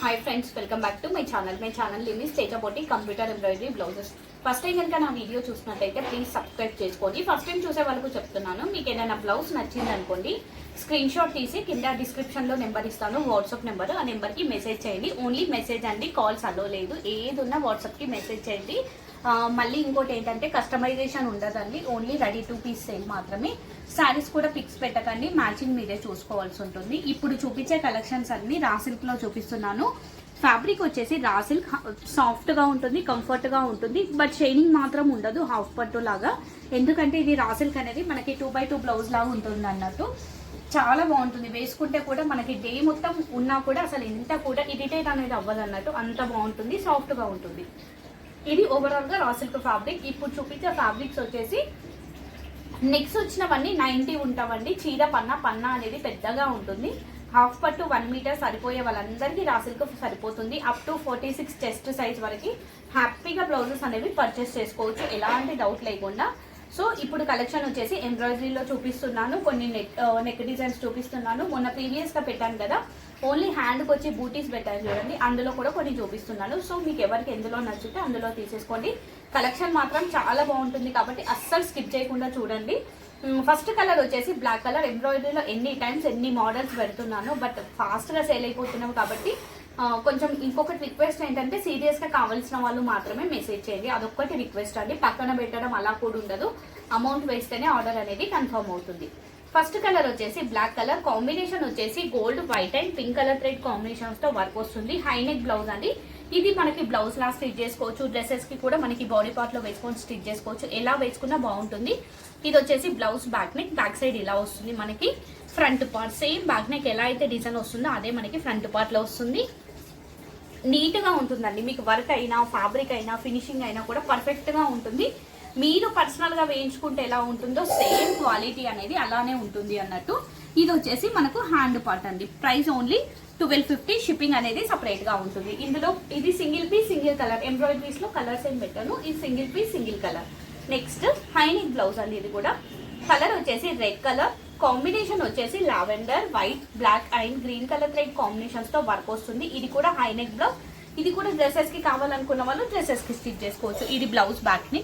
Hi friends, welcome back to my channel. Name is Teja boutique computer embroidery blouses. First time కనుక నా video చూసినట్టయితే please subscribe చేసుకోండి. First time చూసే వాళ్ళకు చెప్తున్నాను, మీకు ఏదైనా బ్లౌజ్ నచ్చింది అనుకోండి, స్క్రీన్ షాట్ తీసి కింద డిస్క్రిప్షన్లో నెంబర్ ఇస్తాను, వాట్సాప్ నెంబర్. ఆ నెంబర్కి మెసేజ్ చేయండి. ఓన్లీ మెసేజ్ అండి, కాల్స్ అలో లేదు. ఏది ఉన్నా వాట్సాప్కి మెసేజ్ చేయండి. మళ్ళీ ఇంకోటి ఏంటంటే కస్టమైజేషన్ ఉండదండి, only ready to piece sale మాత్రమే. శారీస్ కూడా పిక్స్ పెట్టకండి, మ్యాచింగ్ మీరే చూసుకోవాల్సి ఉంటుంది. ఇప్పుడు చూపించే కలెక్షన్స్ అన్ని రా సిల్క్లో చూపిస్తున్నాను. ఫ్యాబ్రిక్ వచ్చేసి రా సిల్క్, సాఫ్ట్గా ఉంటుంది, కంఫర్ట్గా ఉంటుంది, బట్ షైనింగ్ మాత్రం ఉండదు హాఫ్ పట్టు లాగా. ఎందుకంటే ఇది రా సిల్క్ అనేది మనకి 2x2 బ్లౌజ్ లాగా ఉంటుంది అన్నట్టు. చాలా బాగుంటుంది, వేసుకుంటే కూడా మనకి డే మొత్తం ఉన్నా కూడా అసలు ఎంత కూడా ఇరిటేట్ అనేది అవ్వదు అన్నట్టు, అంత బాగుంటుంది, సాఫ్ట్గా ఉంటుంది. ఇది ఓవరాల్గా రా సిల్క్ ఫ్యాబ్రిక్. ఇప్పుడు చూపించే ఫ్యాబ్రిక్స్ వచ్చేసి నెక్స్ట్ వచ్చినవన్నీ 90 ఉంటామండి. చీర పన్నా అనేది పెద్దగా ఉంటుంది. హాఫ్ పట్టు 1 మీటర్ సరిపోయే వాళ్ళందరికీ రా సిల్క్ సరిపోతుంది. అప్ టు 46 చెస్ట్ సైజ్ వరకు హ్యాపీగా బ్లౌజెస్ అనేవి పర్చేస్ చేసుకోవచ్చు, ఎలాంటి డౌట్ లేకుండా. సో ఇప్పుడు కలెక్షన్ వచ్చేసి ఎంబ్రాయిడరీలో చూపిస్తున్నాను, కొన్ని నెక్ డిజైన్స్ చూపిస్తున్నాను. మొన్న ప్రీవియస్గా పెట్టాను కదా, ఓన్లీ హ్యాండ్కి వచ్చి బూటీస్ పెట్టాను చూడండి, అందులో కూడా కొన్ని చూపిస్తున్నాను. సో మీకు ఎవరికి ఎందులో నచ్చితే అందులో తీసేసుకోండి. కలెక్షన్ మాత్రం చాలా బాగుంటుంది కాబట్టి అస్సలు స్కిప్ చేయకుండా చూడండి. ఫస్ట్ కలర్ వచ్చేసి బ్లాక్ కలర్. ఎంబ్రాయిడరీలో ఎన్ని టైమ్స్ ఎన్ని మోడల్స్ పెడుతున్నాను, బట్ ఫాస్ట్గా సేల్ అయిపోతున్నాము కాబట్టి కొంచెం ఇంకొకటి రిక్వెస్ట్ ఏంటంటే సీరియస్గా కావాల్సిన వాళ్ళు మాత్రమే మెసేజ్ చేయండి, అదొక్కటి రిక్వెస్ట్ అండి. పక్కన పెట్టడం అలా కూడా ఉండదు, అమౌంట్ వేస్తేనే ఆర్డర్ అనేది కన్ఫర్మ్ అవుతుంది. ఫస్ట్ కలర్ వచ్చేసి బ్లాక్ కలర్, కాంబినేషన్ వచ్చేసి gold, white and pink colour thread కాంబినేషన్స్తో వర్క్ వస్తుంది. హై నెక్ బ్లౌజ్ అండి. ఇది మనకి బ్లౌజ్ లా స్టిచ్ చేసుకోవచ్చు, డ్రెస్సెస్కి కూడా మనకి బాడీ పార్ట్లో వేసుకొని స్టిచ్ చేసుకోవచ్చు, ఎలా వేసుకున్నా బాగుంటుంది. ఇది వచ్చేసి blouse back neck, back side ఇలా వస్తుంది మనకి. Front part same back neck ఎలా అయితే డిజైన్ వస్తుందో అదే మనకి ఫ్రంట్ పార్ట్లో వస్తుంది. నీట్గా ఉంటుందండి, మీకు వర్క్ అయినా ఫ్యాబ్రిక్ అయినా ఫినిషింగ్ అయినా కూడా పర్ఫెక్ట్గా ఉంటుంది. మీరు పర్సనల్గా వేయించుకుంటే ఎలా ఉంటుందో సేమ్ క్వాలిటీ అనేది అలానే ఉంటుంది అన్నట్టు. ఇది వచ్చేసి మనకు హ్యాండ్ పార్ట్ అండి. ప్రైస్ ఓన్లీ 1250, షిప్పింగ్ అనేది సపరేట్గా ఉంటుంది. ఇందులో ఇది సింగిల్ పీస్ సింగిల్ కలర్, ఎంబ్రాయిడరీస్లో కలర్స్ ఏం పెట్టాను, ఇది single piece single colour. Next high neck blouse అండి. ఇది కూడా కలర్ వచ్చేసి రెడ్ కలర్, కాంబినేషన్ వచ్చేసి lavender, white, black and green colour thread కాంబినేషన్స్తో వర్క్ వస్తుంది. ఇది కూడా హైనెక్ బ్లౌజ్. ఇది కూడా డ్రెస్సెస్కి కావాలనుకున్న వాళ్ళు డ్రెస్సెస్కి స్టిచ్ చేసుకోవచ్చు. ఇది బ్లౌజ్ బ్యాక్ని,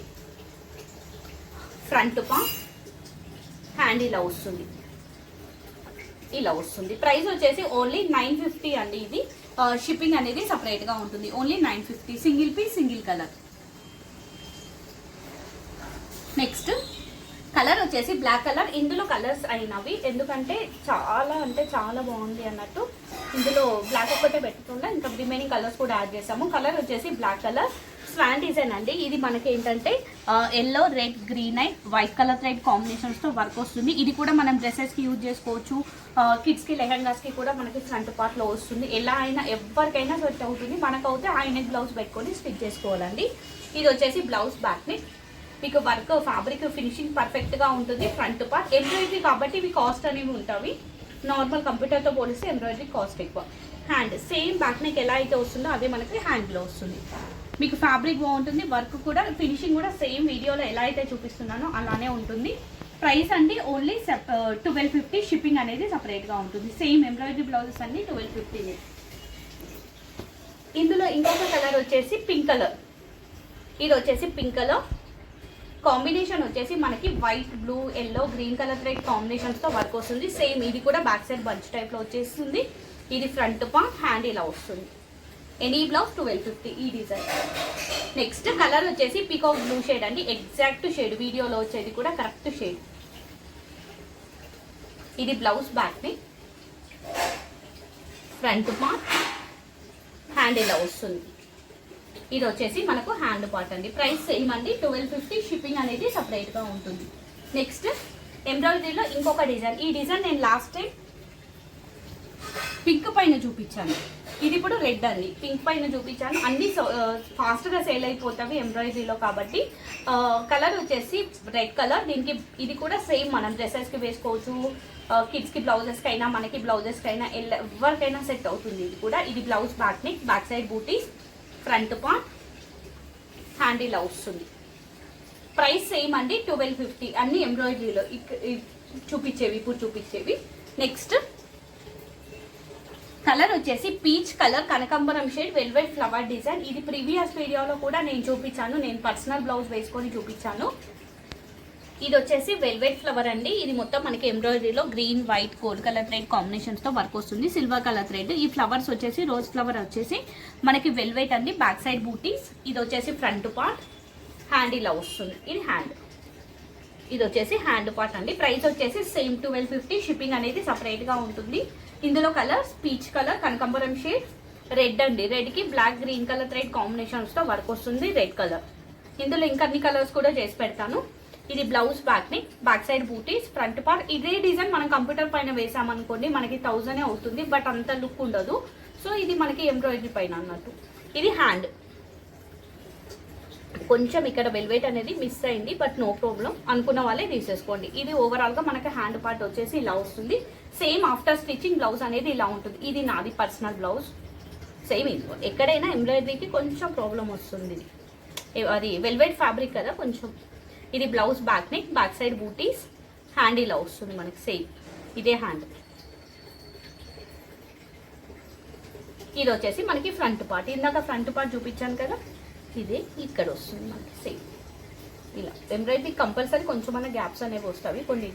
ఫ్రంట్ పార్ట్, హ్యాండ్ ఇలా వస్తుంది, ఇలా వస్తుంది. ప్రైస్ వచ్చేసి ఓన్లీ 950 అండి. ఇది షిప్పింగ్ అనేది సపరేట్గా ఉంటుంది, only 950, single piece single colour. Next colour వచ్చేసి బ్లాక్ కలర్. ఇందులో కలర్స్ అయినవి ఎందుకంటే చాలా అంటే చాలా బాగుంది అన్నట్టు, ఇందులో బ్లాక్ ఒక్కటే పెట్టకుండా ఇంకా రిమైనింగ్ కలర్స్ కూడా యాడ్ చేసాము. కలర్ వచ్చేసి బ్లాక్ కలర్, స్వాన్ డిజైన్ అండి. ఇది మనకి ఏంటంటే yellow, red, green and white colour thread కాంబినేషన్స్తో వర్క్ వస్తుంది. ఇది కూడా మనం డ్రెస్సెస్కి యూజ్ చేసుకోవచ్చు, కిడ్స్కి లెహంగాస్కి కూడా మనకి ఫ్రంట్ పార్ట్లో వస్తుంది. ఎలా అయినా ఎవరికైనా సెట్ అవుతుంది. మనకైతే హైనెక్ బ్లౌజ్ పెట్టుకొని స్టిచ్ చేసుకోవాలండి. ఇది వచ్చేసి బ్లౌజ్ బ్యాక్ని, మీకు వర్క్ ఫ్యాబ్రిక్ ఫినిషింగ్ పర్ఫెక్ట్గా ఉంటుంది. ఫ్రంట్ పార్ట్ ఎంబ్రాయిడరీ కాబట్టి ఇవి కాస్ట్ అనేవి ఉంటాయి, నార్మల్ కంప్యూటర్తో పోలిస్తే ఎంబ్రాయిడరీ కాస్ట్ ఎక్కువ. హ్యాండ్ సేమ్ బ్యాక్ నెక్ ఎలా అయితే వస్తుందో అదే మనకి హ్యాండ్లో వస్తుంది. మీకు ఫ్యాబ్రిక్ బాగుంటుంది, వర్క్ కూడా ఫినిషింగ్ కూడా సేమ్ వీడియోలో ఎలా అయితే చూపిస్తున్నానో అలానే ఉంటుంది. ప్రైస్ అండి ఓన్లీ 1250, షిప్పింగ్ అనేది సపరేట్గా ఉంటుంది. సేమ్ ఎంబ్రాయిడరీ బ్లౌజెస్ అన్ని 1250. ఇందులో ఇంకొక కలర్ వచ్చేసి పింక్ కలర్. ఇది వచ్చేసి పింక్ కలర్, కాంబినేషన్ వచ్చేసి మనకి white, blue, yellow, green colour thread కాంబినేషన్స్తో వర్క్ వస్తుంది. సేమ్ ఇది కూడా బ్యాక్ సైడ్ బంచ్ టైప్లో వచ్చేస్తుంది. ఇది ఫ్రంట్ పార్ట్, హ్యాండ్ ఇలా వస్తుంది. ఎనీ బ్లౌజ్ 1250 ఈ డిజైన్. నెక్స్ట్ కలర్ వచ్చేసి పీకాక్ బ్లూ షేడ్ అండి, ఎగ్జాక్ట్ షేడ్, వీడియోలో వచ్చేది కూడా కరెక్ట్ షేడ్. ఇది బ్లౌజ్ బ్యాక్ని, ఫ్రంట్ పార్ట్, హ్యాండ్ ఇలా వస్తుంది. ఇది వచ్చేసి మనకు హ్యాండ్ పార్ట్ అండి. ప్రైస్ సేమ్ అండి 1250, షిప్పింగ్ అనేది సపరేట్గా ఉంటుంది. నెక్స్ట్ ఎంబ్రాయిడరీలో ఇంకొక డిజైన్. ఈ డిజైన్ నేను లాస్ట్ టైం పింక్ పైన చూపించాను, ఇది ఇప్పుడు రెడ్ అండి. పింక్ పైన చూపించాను, అన్ని ఫాస్ట్గా సేల్ అయిపోతాయి ఎంబ్రాయిడరీలో కాబట్టి. కలర్ వచ్చేసి రెడ్ కలర్. దీనికి ఇది కూడా సేమ్ మనం డ్రెస్సెస్కి వేసుకోవచ్చు, కిడ్స్కి బ్లౌజెస్కి అయినా మనకి బ్లౌజెస్కి అయినా ఎవరికైనా సెట్ అవుతుంది. ఇది కూడా ఇది blouse back neck, back side బూటీస్, ఫ్రంట్ పార్ట్, హ్యాండ్ ఇలా వస్తుంది. ప్రైస్ సేమ్ అండి 1250, అన్ని ఎంబ్రాయిడరీలో చూపించేవి ఇప్పుడు చూపించేవి. నెక్స్ట్ కలర్ వచ్చేసి పీచ్ కలర్ కనకాంబరం షేడ్ వెల్వెట్ ఫ్లవర్ డిజైన్. ఇది ప్రీవియస్ వీడియోలో కూడా నేను చూపించాను, నేను పర్సనల్ బ్లౌజ్ వేసుకొని చూపించాను. ఇది వచ్చేసి వెల్వెట్ ఫ్లవర్ అండి. ఇది మొత్తం మనకి ఎంబ్రాయిడరీలో green white gold colour thread combinations తో వర్క్ వస్తుంది, సిల్వర్ కలర్ థ్రెడ్. ఈ ఫ్లవర్స్ వచ్చేసి రోజ్ ఫ్లవర్ వచ్చేసి మనకి వెల్వెట్ అండి. బ్యాక్ సైడ్ బూటీస్. ఇది వచ్చేసి ఫ్రంట్ పార్ట్, హ్యాండ్ ఇలా వస్తుంది. ఇది హ్యాండ్. ఇది వచ్చేసి హ్యాండ్ పార్ట్ అండి. ప్రైస్ వచ్చేసి సేమ్ 1250. షిప్పింగ్ అనేది సపరేట్ గా ఉంటుంది. ఇందులో కలర్స్ పీచ్ కలర్ కనకాంబరం షేడ్, రెడ్ అండి. రెడ్ కి black green colour thread combinations తో వర్క్ వస్తుంది, రెడ్ కలర్. ఇందులో ఇంకా అన్ని కలర్స్ కూడా చేసి పెడతాను. ఇది బ్లౌజ్ బ్యాక్ ని, బ్యాక్ సైడ్ బూటీస్, ఫ్రంట్ పార్ట్. ఇదే డిజైన్ మనం కంప్యూటర్ పైన వేసామనుకోండి మనకి 1000 అవుతుంది, బట్ అంత లుక్ ఉండదు. సో ఇది మనకి ఎంబ్రాయిడరీ పైన అన్నట్టు. ఇది హ్యాండ్. కొంచెం ఇక్కడ వెల్వెట్ అనేది మిస్ అయింది, బట్ నో ప్రాబ్లం, అనుకున్న వాళ్ళే తీసేసుకోండి. ఇది ఓవరాల్ గా మనకి హ్యాండ్ పార్ట్ వచ్చేసి ఇలా వస్తుంది. సేమ్ ఆఫ్టర్ స్టిచ్చింగ్ బ్లౌజ్ అనేది ఇలా ఉంటుంది. ఇది నాది పర్సనల్ బ్లౌజ్. సేమ్ ఇది ఎక్కడైనా ఎంబ్రాయిడరీకి కొంచెం ప్రాబ్లం వస్తుంది. అది వెల్వెట్ ఫ్యాబ్రిక్ కదా కొంచెం. ఇది blouse back neck, back side butis, hand ఇలా వస్తుంది మనకి. సేమ్ ఇదే హ్యాండ్. ఇది వచ్చేసి మనకి ఫ్రంట్ పార్ట్. ఇందాక ఫ్రంట్ పార్ట్ చూపించాను కదా, ఇదే ఇక్కడ వస్తుంది మనకి. సేమ్ ఇలా ఎంబ్రాయిడరీ కంపల్సరీ కొంచెం మన గ్యాప్స్ అనేవి వస్తాయి కొన్ని.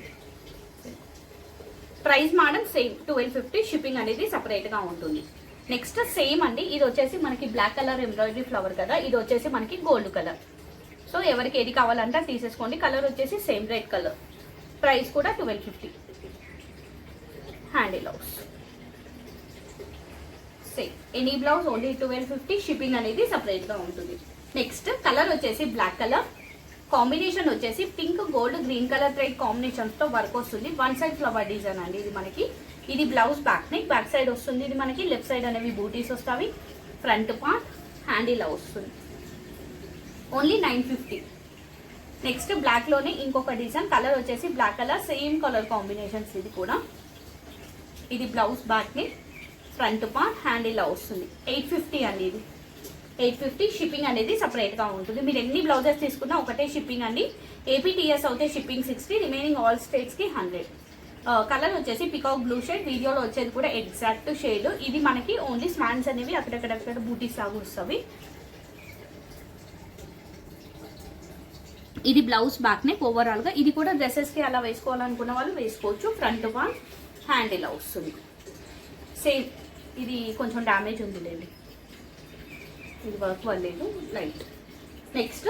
Price madam same 1250. షిప్పింగ్ అనేది సపరేట్ గా ఉంటుంది. నెక్స్ట్ సేమ్ అండి. ఇది వచ్చేసి మనకి బ్లాక్ కలర్ ఎంబ్రాయిడరీ ఫ్లవర్ కదా, ఇది వచ్చేసి మనకి గోల్డ్ కలర్. సో ఎవరికి ఏది కావాలంటే తీసేసుకోండి. కలర్ వచ్చేసి సేమ్ రెడ్ కలర్. ప్రైస్ కూడా 1250. Hand blouse same. Any blouse only 1250. Shipping అనేది సపరేట్ గా ఉంటుంది. నెక్స్ట్ కలర్ వచ్చేసి బ్లాక్ కలర్, కాంబినేషన్ వచ్చేసి pink gold green colour thread combinations తో వర్క్ వస్తుంది. వన్ సైడ్ ఫ్లవర్ డిజైన్ అండి ఇది మనకి. ఇది blouse back neck, back side వస్తుంది. ఇది మనకి లెఫ్ట్ సైడ్ అనేవి బూటీస్ వస్తాయి. ఫ్రంట్ పార్ట్, హ్యాండ్ ఇలా వస్తుంది. ఓన్లీ 950. నెక్స్ట్ బ్లాక్ లోనే ఇంకొక డిజైన్. కలర్ వచ్చేసి black colour, same colour combinations. ఇది కూడా ఇది blouse back neck, front part, hand ఇలా వస్తుంది. 850 అండి ఇది. 850. షిప్పింగ్ అనేది సపరేట్ గా ఉంటుంది. మీరు ఎన్ని బ్లౌజెస్ తీసుకున్నా ఒకటే షిప్పింగ్ అండి. ఏపీటీఎస్ అయితే షిప్పింగ్ 60, రిమైనింగ్ ఆల్ స్టేట్స్ కి 100. కలర్ వచ్చేసి పికాక్ బ్లూ షేడ్. వీడియోలో వచ్చేది కూడా ఎగ్జాక్ట్ షేడ్. ఇది మనకి ఓన్లీ స్మాన్స్ అనేవి అక్కడక్కడ బూటీస్ లాగా వస్తాయి. ఇది బ్లౌజ్ బ్యాక్ నెక్ ఓవరాల్ గా. ఇది కూడా డ్రెస్సెస్ కి అలా వేసుకోవాలనుకున్న వాళ్ళు వేసుకోవచ్చు. ఫ్రంట్ పార్ట్, హ్యాండ్ ఇలా వస్తుంది. సేమ్ ఇది కొంచెం డ్యామేజ్ ఉంది లేండి, ఇది వర్క్ వల్లేదు లైట్. నెక్స్ట్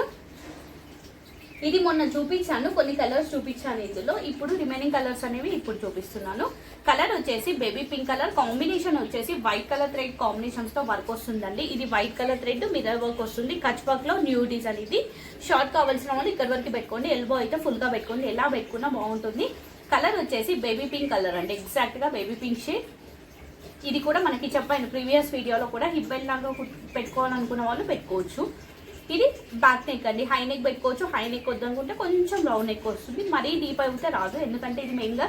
ఇది మొన్న చూపించాను, కొన్ని కలర్స్ చూపించాను ఇందులో. ఇప్పుడు రిమైనింగ్ కలర్స్ అనేవి ఇప్పుడు చూపిస్తున్నాను. కలర్ వచ్చేసి బేబీ పింక్ కలర్, కాంబినేషన్ వచ్చేసి వైట్ కలర్ థ్రెడ్ కాంబినేషన్స్ తో వర్క్ వస్తుందండి. ఇది white colour thread mirror work వస్తుంది. కచ్ వర్క్ లో న్యూ డిజైన్. ఇది షార్ట్ కావాల్సిన వాళ్ళు ఇక్కడ వరకు పెట్టుకోండి, ఎల్బో అయితే ఫుల్ గా పెట్టుకోండి, ఎలా పెట్టుకున్నా బాగుంటుంది. కలర్ వచ్చేసి బేబీ పింక్ కలర్ అండి, ఎగ్జాక్ట్ గా బేబీ పింక్ షేడ్. ఇది కూడా మనకి చెప్పాను ప్రీవియస్ వీడియోలో కూడా, హిప్ బెల్ట్ లాగా పెట్టుకోవాలనుకున్న వాళ్ళు పెట్టుకోవచ్చు. ఇది బ్యాక్ నెక్ అండి, హై నెక్ పెట్టుకోవచ్చు. హై నెక్ వద్దనుకుంటే కొంచెం రౌండ్ నెక్ వస్తుంది, మరీ డీప్ అయితే రాదు. ఎందుకంటే ఇది మెయిన్గా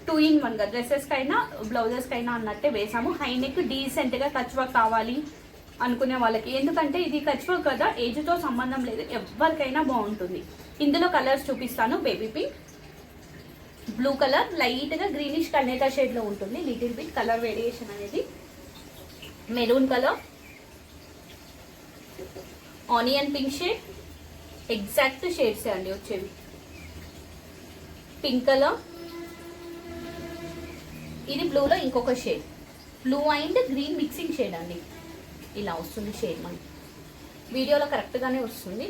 2-in-1 గా డ్రెస్సెస్ కైనా బ్లౌజెస్ కైనా అన్నట్టే వేసాము. హై నెక్ డీసెంట్ గా కచ్ వర్క్ కావాలి అనుకునే వాళ్ళకి, ఎందుకంటే ఇది కచ్ వర్క్ కదా, ఏజ్ తో సంబంధం లేదు, ఎవరికైనా బాగుంటుంది. ఇందులో కలర్స్ చూపిస్తాను. Baby pink, blue colour, light గా గ్రీనిష్ కనేతా షేడ్ లో ఉంటుంది, లిటిల్ బిట్ కలర్ వేరియేషన్ అనేది. Maroon colour, onion pink shade, exact shades అండి వచ్చేవి. పింక్ కలర్, ఇది బ్లూలో ఇంకొక shade, blue and green mixing shade అండి. ఇలా వస్తుంది షేడ్ మనకి, వీడియోలో కరెక్ట్గానే వస్తుంది.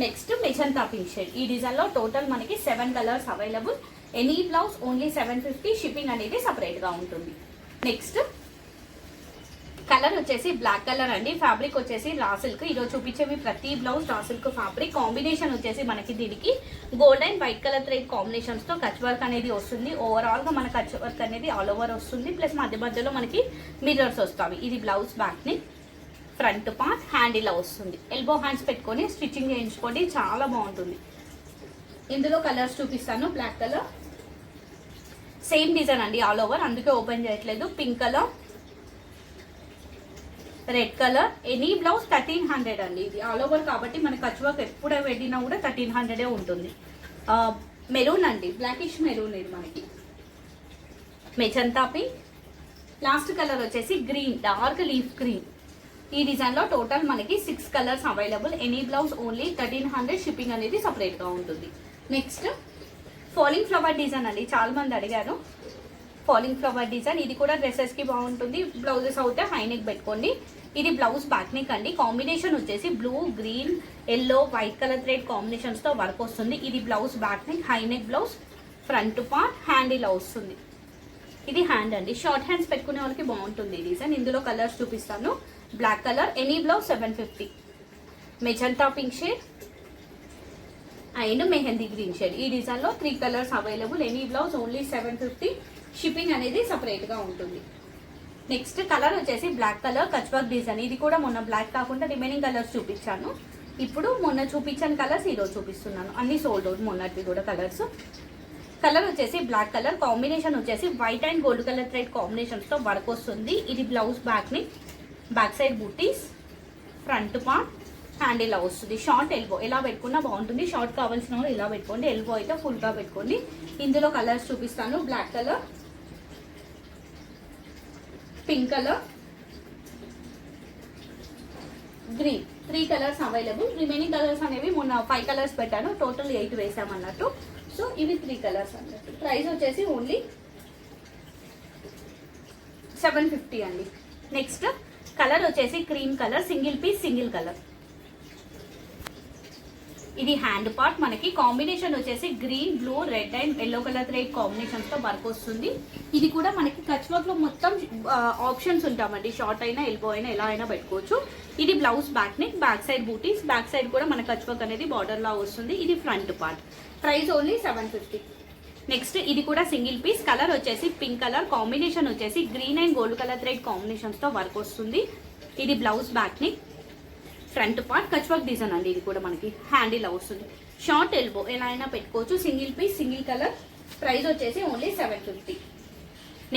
Next magenta pink shade. ఈ డిజైన్లో టోటల్ మనకి 7 colours available. Any blouse only 750. Shipping అనేది సపరేట్గా ఉంటుంది. నెక్స్ట్ కలర్ వచ్చేసి బ్లాక్ కలర్ అండి. ఫ్యాబ్రిక్ వచ్చేసి రా సిల్క్. ఈరోజు చూపించేవి ప్రతి blouse raw silk fabric. Combination వచ్చేసి మనకి దీనికి gold and white colour thread combinations తో కచ్ వర్క్ అనేది వస్తుంది. ఓవరాల్ గా మన కచ్ వర్క్ అనేది ఆల్ ఓవర్ వస్తుంది. ప్లస్ మధ్య మధ్యలో మనకి మిర్రర్స్ వస్తాయి. ఇది బ్లౌజ్ బ్యాక్ ని, ఫ్రంట్ పార్ట్, హ్యాండ్ ఇలా వస్తుంది. ఎల్బో హ్యాండ్స్ పెట్టుకొని స్టిచ్చింగ్ చేయించుకోండి, చాలా బాగుంటుంది. ఇందులో కలర్స్ చూపిస్తాను. బ్లాక్ కలర్ సేమ్ డిజైన్ అండి ఆల్ ఓవర్, అందుకే ఓపెన్ చేయట్లేదు. Pink colour, red colour. Any blouse 1300 అండి. ఇది ఆల్ ఓవర్ కాబట్టి మన కచ్ వర్క్ ఎప్పుడు పెట్టినా కూడా 1300 ఉంటుంది. మెరూన్ అండి, బ్లాకిష్ మెరూన్ ఇది మనకి. మెజంతా పింక్, లాస్ట్ కలర్ వచ్చేసి గ్రీన్, డార్క్ లీఫ్ గ్రీన్. ఈ డిజైన్లో టోటల్ మనకి 6 colours available. Any blouse only 1300, shipping అనేది సపరేట్గా ఉంటుంది. నెక్స్ట్ ఫాలింగ్ ఫ్లవర్ డిజైన్ అండి, చాలా మంది అడిగారు. ఫాలింగ్ ఫ్లవర్ డిజైన్, ఇది కూడా డ్రెస్సెస్కి బాగుంటుంది. బ్లౌజెస్ అయితే హై నెక్ పెట్టుకోండి. ఇది బ్లౌజ్ బ్యాక్ నెక్ అండి. కాంబినేషన్ వచ్చేసి blue, green, yellow, white colour thread కాంబినేషన్స్తో వర్క్ వస్తుంది. ఇది blouse back neck, high neck blouse, front part hand ఇలా వస్తుంది. ఇది హ్యాండ్ అండి. షార్ట్ హ్యాండ్స్ పెట్టుకునే వాళ్ళకి బాగుంటుంది ఈ డిజైన్. ఇందులో కలర్స్ చూపిస్తాను. Black colour, any blouse 750. Magenta pink shade and mehndi green shade. ఈ డిజైన్లో 3 colours available. Any blouse only 750, shipping అనేది సపరేట్గా ఉంటుంది. నెక్స్ట్ కలర్ వచ్చేసి black colour Kutch work design. ఇది కూడా మొన్న బ్లాక్ కాకుండా రిమైనింగ్ కలర్స్ చూపించాను. ఇప్పుడు మొన్న చూపించిన కలర్స్ ఈరోజు చూపిస్తున్నాను. అన్ని సోల్డ్ అవుట్ మొన్నటివి కూడా కలర్స్. కలర్ వచ్చేసి బ్లాక్ కలర్, కాంబినేషన్ వచ్చేసి white and gold colour thread కాంబినేషన్స్తో వర్క్ వస్తుంది. ఇది బ్లౌజ్ బ్యాక్ ని, బ్యాక్ సైడ్ బూటీస్, ఫ్రంట్ పార్ట్ హ్యాండ్ ఇలా వస్తుంది. షార్ట్ ఎల్బో ఎలా పెట్టుకున్నా బాగుంటుంది. షార్ట్ కావాల్సిన వాళ్ళు ఇలా పెట్టుకోండి, ఎల్బో అయితే ఫుల్గా పెట్టుకోండి. ఇందులో కలర్స్ చూపిస్తాను. Black colour, pink colour, green, 3 colours available. Remaining colours అనేవి మొన్న 5 కలర్స్ పెట్టాను, టోటల్ 8 వేసామన్నట్టు. సో ఇవి 3 కలర్స్ అన్నట్టు. ప్రైస్ వచ్చేసి ఓన్లీ 750 అండి. నెక్స్ట్ కలర్ వచ్చేసి cream colour, single piece, single colour. ఇది హ్యాండ్ పార్ట్. మనకి కాంబినేషన్ వచ్చేసి green, blue, red and yellow colour thread combinations తో వర్క్ వస్తుంది. ఇది కూడా మనకి కచ్ వర్క్ లో మొత్తం ఆప్షన్స్ ఉంటామండి. షార్ట్ అయినా, ఎల్బో అయినా, ఎలా అయినా పెట్టుకోవచ్చు. ఇది blouse back neck, back side butis, back side కూడా మన కచ్ వర్క్ అనేది బార్డర్ లా వస్తుంది. ఇది front part. Price only 750. Next ఇది కూడా సింగిల్ పీస్. కలర్ వచ్చేసి పింక్ కలర్, కాంబినేషన్ వచ్చేసి green and gold colour thread combinations తో వర్క్ వస్తుంది. ఇది blouse back neck, front part Kutch work design అండి. ఇది కూడా మనకి హ్యాండ్ ఇలా వస్తుంది. షార్ట్ ఎల్బో ఎలా అయినా పెట్టుకోవచ్చు. Single piece, single colour. Price వచ్చేసి ఓన్లీ 750.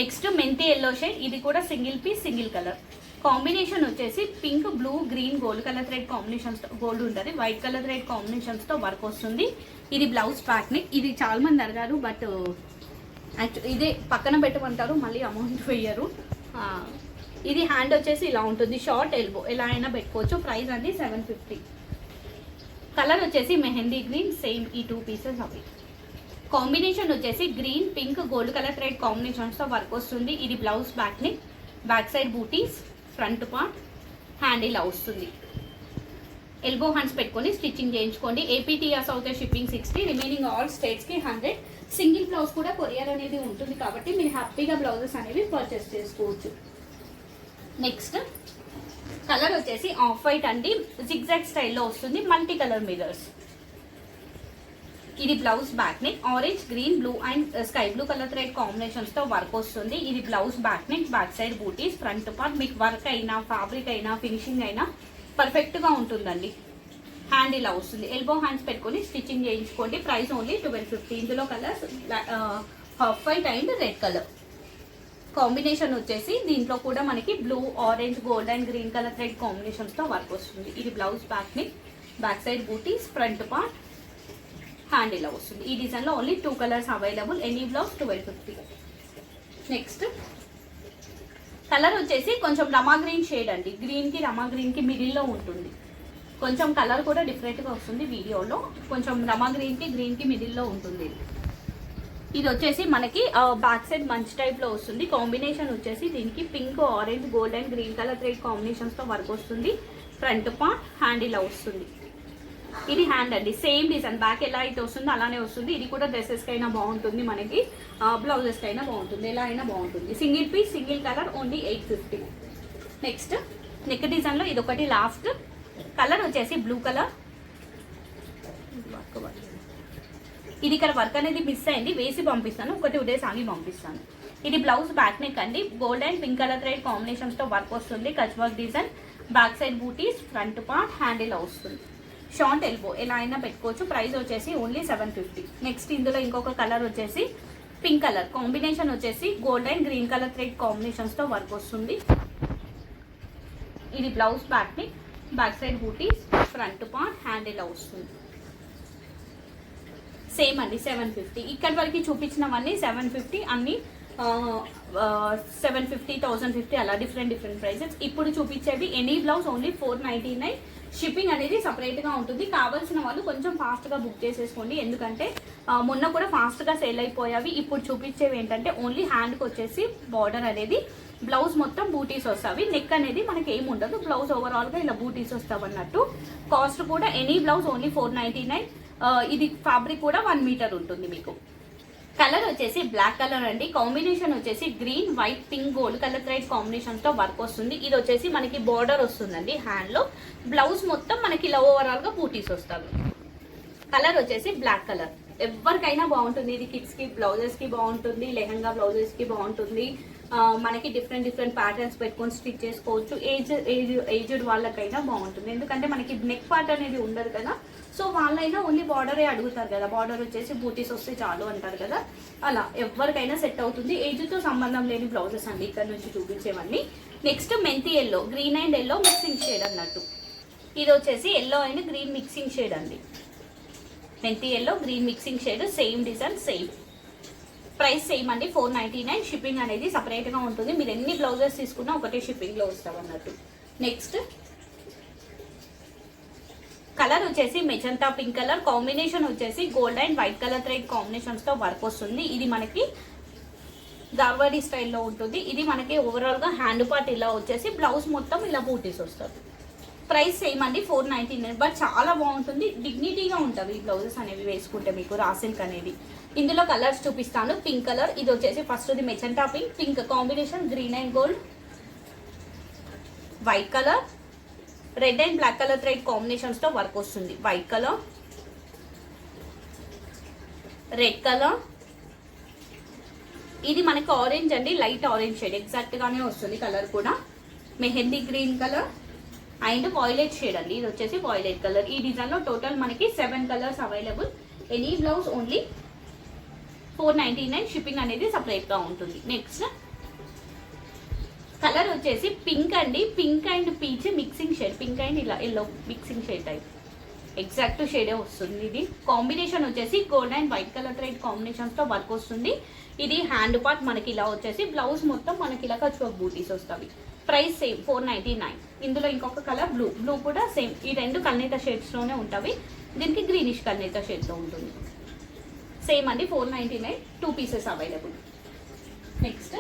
నెక్స్ట్ మెంతి ఎల్లో షేడ్. ఇది కూడా single piece, single colour. Combination వచ్చేసి pink, blue, green, gold colour thread combinations, gold ఉంటుంది, వైట్ కలర్ థ్రెడ్ కాంబినేషన్స్ తో వర్క్ వస్తుంది. ఇది బ్లౌజ్ బ్యాక్ నెక్. ఇది చాలా మంది అడిగారు, బట్ ఇదే పక్కన పెట్టమంటారు, మళ్ళీ అమౌంట్ వేయరు. ఇది హ్యాండ్ వచ్చేసి ఇలా ఉంటుంది. షార్ట్ ఎల్బో ఎలా అయినా పెట్టుకోవచ్చు. ప్రైస్ అండి 750. కలర్ వచ్చేసి మెహందీ గ్రీన్, సేమ్ ఈ 2 పీసెస్ అవి. కాంబినేషన్ వచ్చేసి green, pink, gold colour thread కాంబినేషన్స్తో వర్క్ వస్తుంది. ఇది blouse back neck, back side బూటీస్, ఫ్రంట్ పార్ట్ హ్యాండ్ ఇలా వస్తుంది. ఎల్బో హ్యాండ్స్ పెట్టుకొని స్టిచ్చింగ్ చేయించుకోండి. APTR south shipping 60, remaining all స్టేట్స్కి 100. సింగిల్ బ్లౌజ్ కూడా కొరియర్ అనేది ఉంటుంది కాబట్టి మీరు హ్యాపీగా బ్లౌజెస్ అనేవి పర్చేస్ చేసుకోవచ్చు. నెక్స్ట్ కలర్ వచ్చేసి ఆఫ్ వైట్ అండి, జిగ్జాగ్ స్టైల్లో వస్తుంది. Multi colour mirrors. ఇది blouse back neck, orange, green, blue and sky blue colour thread combinations తో వర్క్ వస్తుంది. ఇది blouse back neck, back side బూటీస్, ఫ్రంట్ పార్ట్. మీకు వర్క్ అయినా, ఫ్యాబ్రిక్ అయినా, ఫినిషింగ్ అయినా పర్ఫెక్ట్ గా ఉంటుందండి. హ్యాండ్ ఇలా వస్తుంది. ఎల్బో హ్యాండ్స్ పెట్టుకొని స్టిచ్చింగ్ చేయించుకోండి. Price only 1250. ఇందులో colours half white and red colour. Combination వచ్చేసి దీంట్లో కూడా మనకి blue, orange, gold and green colour thread combinations తో వర్క్ వస్తుంది. ఇది blouse back neck, back side బూటీస్, ఫ్రంట్ పార్ట్ హ్యాండ్ ఇలా వస్తుంది. ఈ డిజైన్ లో only 2 colours available. Any blouse 1250. Next colour వచ్చేసి కొంచెం రమా గ్రీన్ షేడ్ అండి. గ్రీన్ కి రమా గ్రీన్ కి మిడిల్ లో ఉంటుంది. కొంచెం కలర్ కూడా డిఫరెంట్ గా వస్తుంది వీడియోలో. కొంచెం రమా గ్రీన్ కి, గ్రీన్ కి మిడిల్ లో ఉంటుంది. ఇది వచ్చేసి మనకి బ్యాక్ సైడ్ మంచి టైప్ లో వస్తుంది. కాంబినేషన్ వచ్చేసి దీనికి pink, orange, gold and green colour thread combinations తో వర్క్ వస్తుంది. ఫ్రంట్ పార్ట్ హ్యాండ్ ఇలా వస్తుంది. ఇది హ్యాండ్ అండి. సేమ్ డిజైన్ బ్యాక్ ఎలా అయితే వస్తుందో అలానే వస్తుంది. ఇది కూడా డ్రెస్సెస్ కైనా బాగుంటుంది, మనకి బ్లౌజెస్ కైనా బాగుంటుంది, ఎలా అయినా బాగుంటుంది. Single piece, single colour, only 850. Next neck design లో ఇది ఒకటి లాస్ట్. కలర్ వచ్చేసి బ్లూ కలర్. ఇది ఇక్కడ వర్క్ అనేది మిస్ అయింది, వేసి పంపిస్తాను. ఒక 2 days ఆగి పంపిస్తాను. ఇది బ్లౌజ్ బ్యాక్ నెక్ అండి. Gold and pink colour thread combinations తో వర్క్ వస్తుంది. Kutch work design, back side బూటీస్, ఫ్రంట్ పార్ట్ హ్యాండ్ ఇలా వస్తుంది. షార్ట్ ఎల్బో ఎలా అయినా పెట్టుకోవచ్చు. ప్రైస్ వచ్చేసి ఓన్లీ 750. నెక్స్ట్ ఇందులో ఇంకొక కలర్ వచ్చేసి పింక్ కలర్. కాంబినేషన్ వచ్చేసి gold and green colour thread combinations తో వర్క్ వస్తుంది. ఇది blouse back neck, back side బూటీస్, ఫ్రంట్ పార్ట్ హ్యాండ్ ఇలా వస్తుంది. సేమ్ అండి 750. ఇక్కడ వరకు చూపించినవన్నీ 750. అన్ని 750, 1050 అలా డిఫరెంట్ ప్రైసెస్. ఇప్పుడు చూపించేవి ఎనీ బ్లౌజ్ ఓన్లీ 499. షిప్పింగ్ అనేది సపరేట్గా ఉంటుంది. కావాల్సిన వాళ్ళు కొంచెం ఫాస్ట్గా బుక్ చేసేసుకోండి, ఎందుకంటే మొన్న కూడా ఫాస్ట్గా సేల్ అయిపోయావి. ఇప్పుడు చూపించేవి ఏంటంటే ఓన్లీ హ్యాండ్కి వచ్చేసి బార్డర్ అనేది, బ్లౌజ్ మొత్తం బూటీస్ వస్తాయి. నెక్ అనేది మనకి ఏమి ఉండదు, బ్లౌజ్ ఓవరాల్గా ఇలా బూటీస్ వస్తావు అన్నట్టు. కాస్ట్ కూడా ఎనీ బ్లౌజ్ ఓన్లీ 499. ఇది ఫ్యాబ్రిక్ కూడా 1 మీటర్ ఉంటుంది మీకు. కలర్ వచ్చేసి బ్లాక్ కలర్ అండి. కాంబినేషన్ వచ్చేసి green, white, pink, gold colour thread combinations తో వర్క్ వస్తుంది. ఇది వచ్చేసి మనకి బోర్డర్ వస్తుందండి హ్యాండ్ లో. బ్లౌజ్ మొత్తం మనకి ఇలా ఓవరాల్ గా బూటీస్ వస్తాయి. కలర్ వచ్చేసి బ్లాక్ కలర్. ఎవరికైనా బాగుంటుంది ఇది. కిడ్స్ కి బ్లౌజెస్ కి బాగుంటుంది, లెహంగా బ్లౌజెస్ కి బాగుంటుంది. మనకి డిఫరెంట్ ప్యాటర్న్స్ పెట్టుకొని స్టిచ్ చేసుకోవచ్చు. ఏజ్డ్ వాళ్ళకైనా బాగుంటుంది, ఎందుకంటే మనకి నెక్ పార్ట్ అనేది ఉండదు కదా. సో వాళ్ళైనా ఓన్లీ బార్డరే అడుగుతారు కదా, బార్డర్ వచ్చేసి బూటీస్ వస్తే చాలు అంటారు కదా. అలా ఎవరికైనా సెట్ అవుతుంది. ఏజ్తో సంబంధం లేని బ్లౌజెస్ అండి ఇక్కడ నుంచి చూపించేవన్నీ. నెక్స్ట్ మెంతి yellow, green and yellow mixing shade అన్నట్టు. ఇది వచ్చేసి yellow and green mixing shade అండి. మెంతి yellow, green mixing shade, same design, same price same అండి, 499. షిప్పింగ్ అనేది సపరేట్గా ఉంటుంది. మీరు ఎన్ని బ్లౌజెస్ తీసుకున్నా ఒకటే షిప్పింగ్లో వస్తాం అన్నట్టు. నెక్స్ట్ కలర్ వచ్చేసి మెజంతా పింక్ కలర్. కాంబినేషన్ వచ్చేసి gold and white colour thread కాంబినేషన్స్తో వర్క్ వస్తుంది. ఇది మనకి గార్వాడి స్టైల్లో ఉంటుంది. ఇది మనకి ఓవరాల్గా హ్యాండ్ పార్ట్ ఇలా వచ్చేసి బ్లౌజ్ మొత్తం ఇలా బూటీస్ వస్తుంది. ప్రైస్ సేమ్ అండి, 499. బట్ చాలా బాగుంటుంది, డిగ్నిటీగా ఉంటుంది ఈ బ్లౌజెస్ అనేవి వేసుకుంటే మీకు. రా సిల్క్ అనేది. ఇందులో కలర్స్ చూపిస్తాను. పింక్ కలర్, ఇది వచ్చేసి ఫస్ట్ ఇది magenta pink, pink combination, green and gold, white colour, red and black colour thread combinations తో వర్క్ వస్తుంది. వైట్ కలర్, రెడ్ కలర్, ఇది మనకి ఆరెంజ్ అండి, లైట్ ఆరెంజ్ షేడ్ ఎగ్జాక్ట్ గానే వస్తుంది కలర్ కూడా. Mehndi green colour and violet shade అండి, ఇది వచ్చేసి వాయిలెట్ కలర్. ఈ డిజైన్ లో టోటల్ మనకి 7 colours available. Any blouse only 499. Shipping అనేది సపరేట్ గా ఉంటుంది. నెక్స్ట్ కలర్ వచ్చేసి పింక్ అండి, pink and peach mixing shade, pink and ఇలా yellow mixing shade type exact షేడే వస్తుంది. ఇది కాంబినేషన్ వచ్చేసి gold and white colour thread combinations తో వర్క్ వస్తుంది. ఇది హ్యాండ్ పార్ట్ మనకి ఇలా వచ్చేసి బ్లౌజ్ మొత్తం మనకి ఇలా కచువ బూటీస్ వస్తాయి. Price same, 499. ఇందులో ఇంకొక కలర్ బ్లూ, బ్లూ కూడా సేమ్. ఈ రెండు కల్నేత షేడ్స్ లోనే ఉంటాయి. దీనికి గ్రీనిష్ కల్నేత షేడ్ తో ఉంటుంది. సేమ్ అండి, 499. 2 పీసెస్ అవైలబుల్. నెక్స్ట్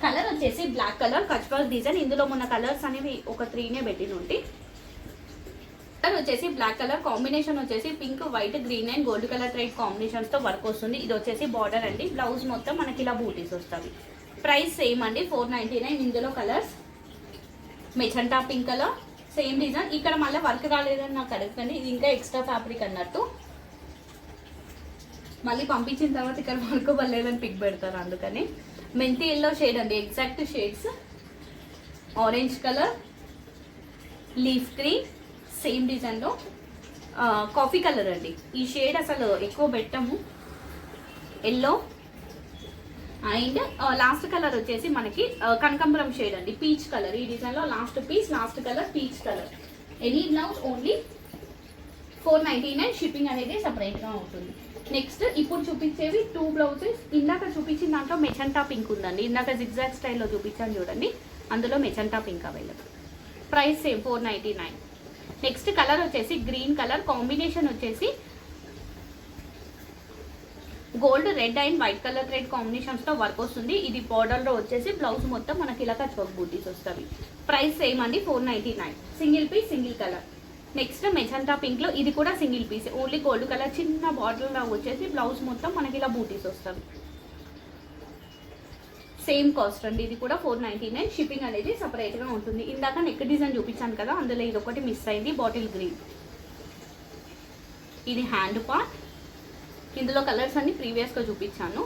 కలర్ వచ్చేసి బ్లాక్ కలర్, కచ్వాల్ డిజైన్. ఇందులో మన కలర్స్ అనేవి ఒక 3నే పెట్టిన ఉంటాయి. కలర్ వచ్చేసి బ్లాక్ కలర్, కాంబినేషన్ వచ్చేసి pink, white, green and gold colour thread combinations తో వర్క్ వస్తుంది. ఇది వచ్చేసి బార్డర్ అండి, బ్లౌజ్ మొత్తం మనకి ఇలా బూటీస్ వస్తాయి. ప్రైస్ సేమ్ అండి, 499. ఇందులో colours magenta pink colour, same design. ఇక్కడ మళ్ళీ వర్క్ రాలేదని నాకు అడగండి, ఇది ఇంకా ఎక్స్ట్రా ఫ్యాబ్రిక్ అన్నట్టు. మళ్ళీ పంపించిన తర్వాత ఇక్కడ వర్క్ పర్లేదని పిక్ పెడతారు, అందుకని. మెంతి ఎల్లో షేడ్ అండి, exact shades. Orange colour, leaf green, same డిజైన్లో కాఫీ కలర్ అండి. ఈ షేడ్ అసలు ఎక్కువ పెట్టము. ఎల్లో అండ్ లాస్ట్ కలర్ వచ్చేసి మనకి కనకాంబరం షేడ్ అండి, పీచ్ కలర్. ఈ డిజైన్లో last piece, last colour peach colour. Any blouse only 499. Shipping అనేది సపరేట్గా ఉంటుంది. నెక్స్ట్ ఇప్పుడు చూపించేవి 2 బ్లౌజెస్. ఇందాక చూపించిన దాంట్లో మెజంతా పింక్ ఉందండి, ఇందాక జిగ్జాగ్ స్టైల్లో చూపించాను చూడండి, అందులో magenta pink available. Price same, 499. Next colour వచ్చేసి గ్రీన్ కలర్, కాంబినేషన్ వచ్చేసి gold, red and white colour thread combinations తో వర్క్ వస్తుంది. ఇది బార్డర్ లో వచ్చేసి బ్లౌజ్ మొత్తం మనకి ఇలా కచ్ బూటీస్ వస్తాయి. ప్రైస్ సేమ్ అండి, 499. Single piece, single colour. Next magenta pink లో ఇది కూడా single piece, only gold colour, చిన్న బార్డర్ లో వచ్చేసి బ్లౌజ్ మొత్తం మనకి ఇలా బూటీస్ వస్తాయి. సేమ్ కాస్ట్ అండి, ఇది కూడా 499. షిప్పింగ్ అనేది సపరేట్ గా ఉంటుంది. ఇందాక నెక్ డిజైన్ చూపించాను కదా, అందులో ఇది ఒకటి మిస్ అయింది, బాటిల్ గ్రీన్. ఇది హ్యాండ్ పార్ట్. ఇందులో కలర్స్ అన్ని ప్రీవియస్ గా చూపించాను.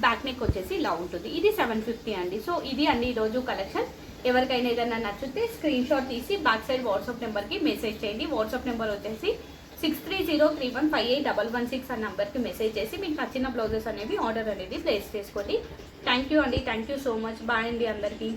బ్యాక్ నెక్ వచ్చేసి ఇలా ఉంటుంది. ఇది 750 అండి. సో ఇది అండి ఈరోజు కలెక్షన్. ఎవరికైనా ఏదైనా నచ్చితే స్క్రీన్ షాట్ తీసి బ్యాక్ సైడ్ వాట్సాప్ నెంబర్కి మెసేజ్ చేయండి. వాట్సాప్ నెంబర్ వచ్చేసి 6303158116 అన్న నెంబర్కి మెసేజ్ చేసి మీకు నచ్చిన బ్లౌజెస్ అనేవి ఆర్డర్ అనేది ప్లేస్ చేసుకోండి. థ్యాంక్ యూ అండి, thank you so much. Bye అండి అందరికీ.